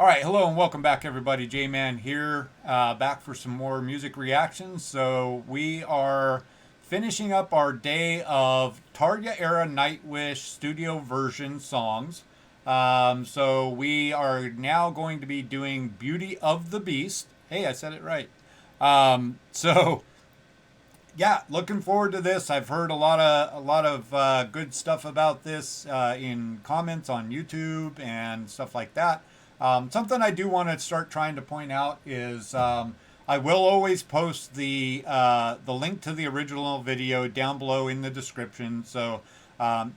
All right, hello and welcome back, everybody. J-Man here, back for some more music reactions. So we are finishing up our day of Target era Nightwish studio version songs. So we are now going to be doing "Beauty of the Beast." Hey, I said it right. So yeah, looking forward to this. I've heard a lot of good stuff about this in comments on YouTube and stuff like that. Something I do want to start trying to point out is I will always post the link to the original video down below in the description. So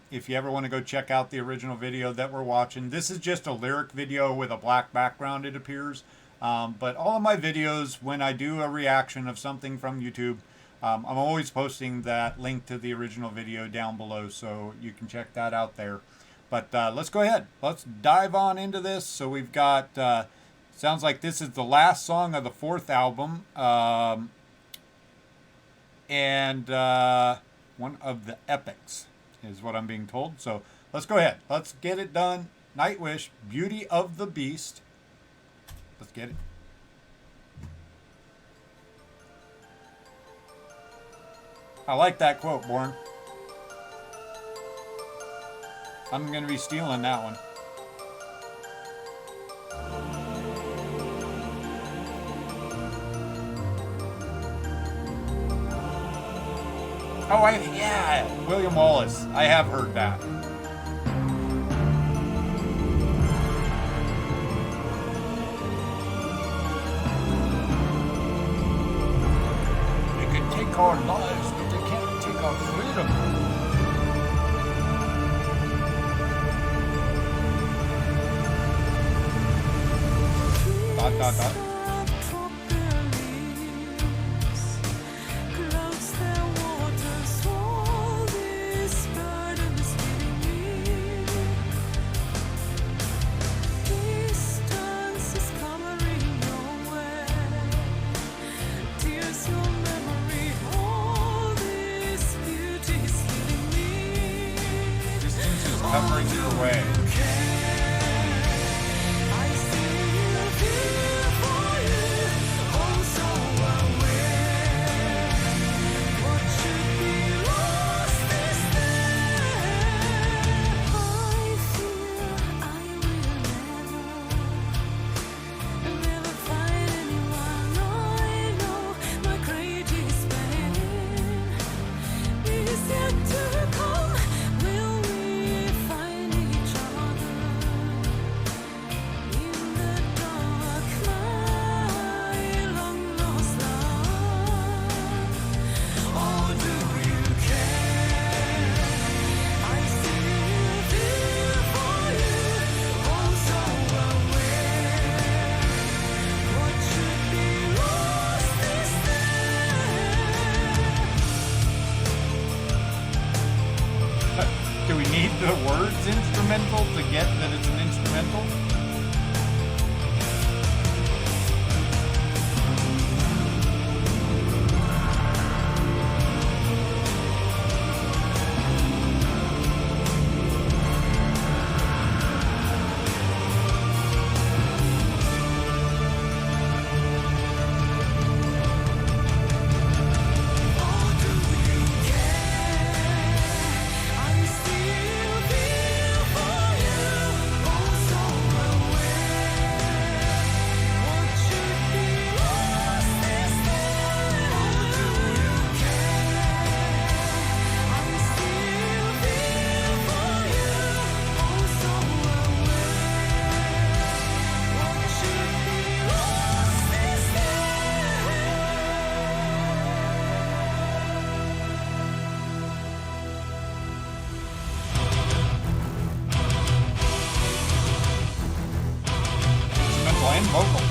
if you ever want to go check out the original video that we're watching, this is just a lyric video with a black background, it appears. But all of my videos, when I do a reaction of something from YouTube, I'm always posting that link to the original video down below, so you can check that out there. But let's go ahead. Let's dive on into this. So we've got, sounds like this is the last song of the fourth album. And one of the epics is what I'm being told. So let's go ahead. Let's get it done. Nightwish, Beauty of the Beast. Let's get it. I like that quote, Born. I'm going to be stealing that one. Oh, yeah, William Wallace. I have heard that. They can take our lives, but they can't take our freedom. Dot, dot, dot. Distance is covering your way. Do we need the words instrumental to get that it's an instrumental? And vocal.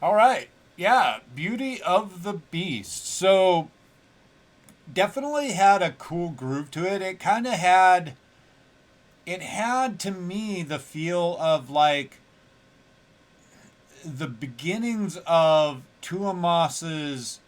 All right. Yeah, Beauty of the Beast. So definitely had a cool groove to it. It had to me the feel of like the beginnings of Tuamas's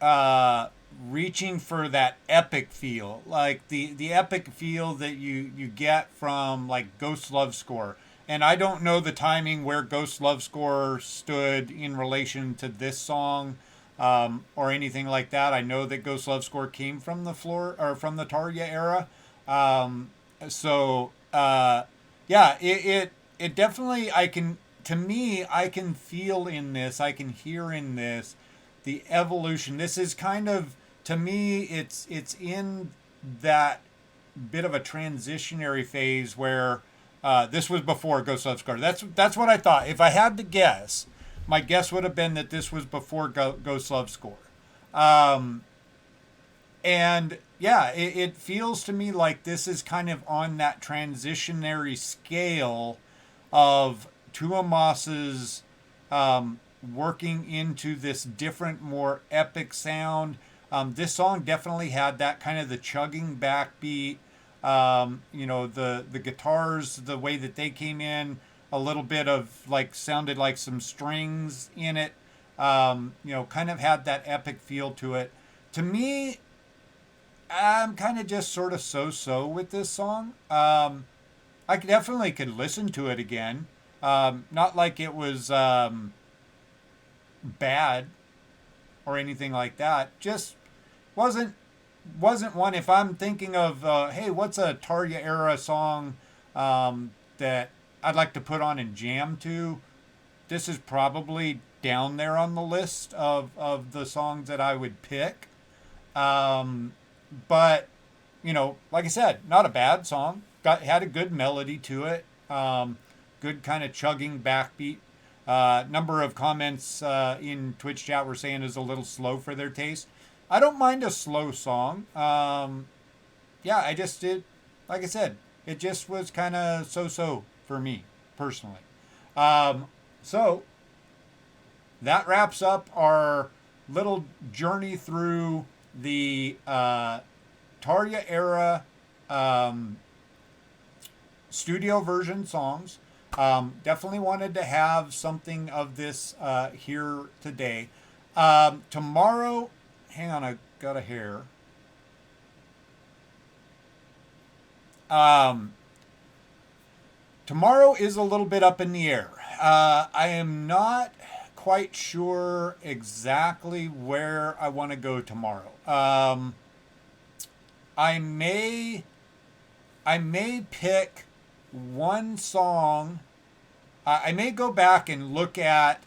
uh reaching for that epic feel, like the epic feel that you get from like Ghost Love Score. And I don't know the timing where Ghost Love Score stood in relation to this song, or anything like that. I know that Ghost Love Score came from the floor or from the Tarja era. So yeah, it definitely, I can, to me, I can feel in this, I can hear in this the evolution. This is kind of, to me, it's in that bit of a transitionary phase where this was before Ghost Love Score. That's what I thought. If I had to guess, my guess would have been that this was before Ghost Love Score. Um, and yeah, it feels to me like this is kind of on that transitionary scale of Tuamas's working into this different, more epic sound. This song definitely had that kind of the chugging backbeat. The guitars, the way that they came in, a little bit of like sounded like some strings in it. Kind of had that epic feel to it. To me, I'm kind of just sort of so with this song. I definitely could listen to it again. Not like it was bad or anything like that. Just wasn't wasn't one. If I'm thinking of hey, what's a Tarja era song that I'd like to put on and jam to, this is probably down there on the list of the songs that I would pick. Um, but like I said, not a bad song. Had a good melody to it. Good kind of chugging backbeat. Number of comments in Twitch chat were saying is a little slow for their taste. I don't mind a slow song. Yeah, I just did. Like I said, it just was kind of so for me personally. So that wraps up our little journey through the Tarja era studio version songs. Definitely wanted to have something of this here today. Tomorrow, hang on, I got a hair. Um, Tomorrow is a little bit up in the air. I am not quite sure exactly where I want to go tomorrow. I may I may pick one song. I may go back and look at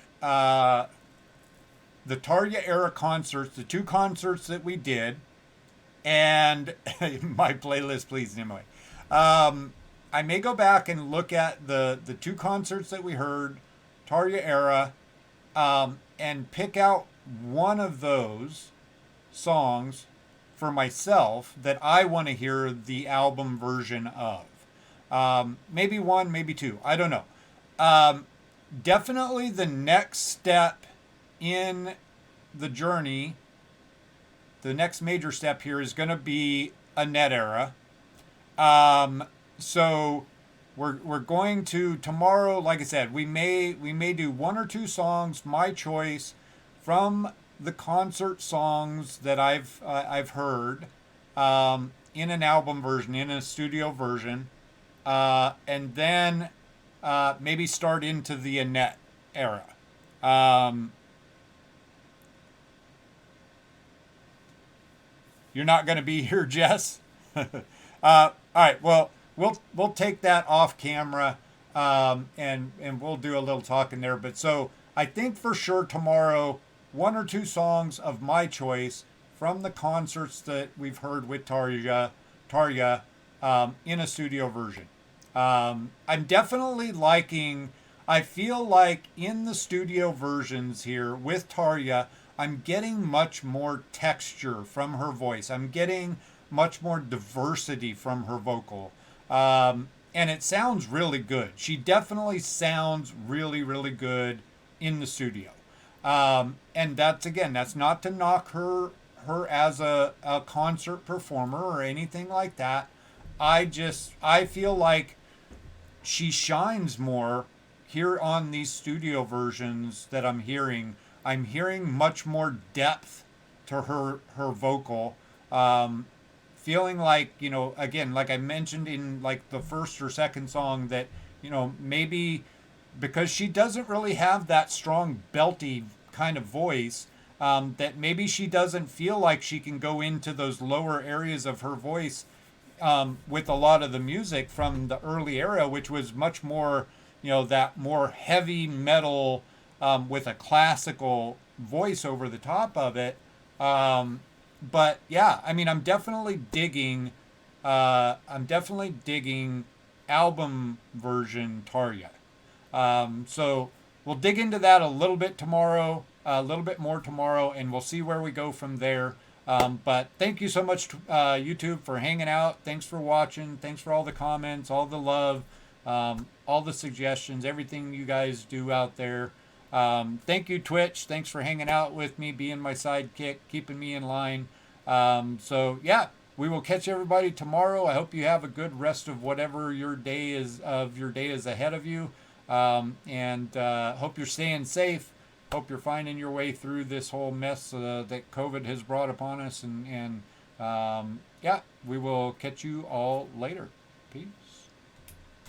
the Tarja era concerts, the two concerts that we did, and my playlist, please, anyway. I may go back and look at the two concerts that we heard, Tarja era, and pick out one of those songs for myself that I want to hear the album version of. Maybe one, maybe two. I don't know. Um, Definitely the next step in the journey, the next major step here is going to be a net era. So we're going to tomorrow. Like I said, we may do one or two songs, my choice, from the concert songs that I've heard, in an album version, in a studio version, and then maybe start into the Annette era. Um, you're not going to be here, Jess. All right. Well, we'll take that off camera, and we'll do a little talking there. But so I think for sure tomorrow, one or two songs of my choice from the concerts that we've heard with Tarja, in a studio version. I'm definitely liking. I feel like in the studio versions here with Tarja, I'm getting much more texture from her voice. I'm getting much more diversity from her vocal. And it sounds really good. She definitely sounds really, really good in the studio. And that's, again, that's not to knock her as a concert performer or anything like that. I feel like she shines more here on these studio versions that I'm hearing. I'm hearing much more depth to her vocal. Feeling like, again, like I mentioned in like the first or second song, that, maybe because she doesn't really have that strong belty kind of voice, that maybe she doesn't feel like she can go into those lower areas of her voice, with a lot of the music from the early era, which was much more, that more heavy metal, with a classical voice over the top of it. But yeah, I mean, I'm definitely digging album version Tarja. So we'll dig into that a little bit tomorrow, a little bit more tomorrow, and we'll see where we go from there. But thank you so much, YouTube, for hanging out. Thanks for watching. Thanks for all the comments, all the love, all the suggestions, everything you guys do out there. Thank you, Twitch. Thanks for hanging out with me, being my sidekick, keeping me in line. So yeah, we will catch everybody tomorrow. I hope you have a good rest of whatever your day is ahead of you. And hope you're staying safe. Hope you're finding your way through this whole mess that COVID has brought upon us. And yeah, we will catch you all later. Peace.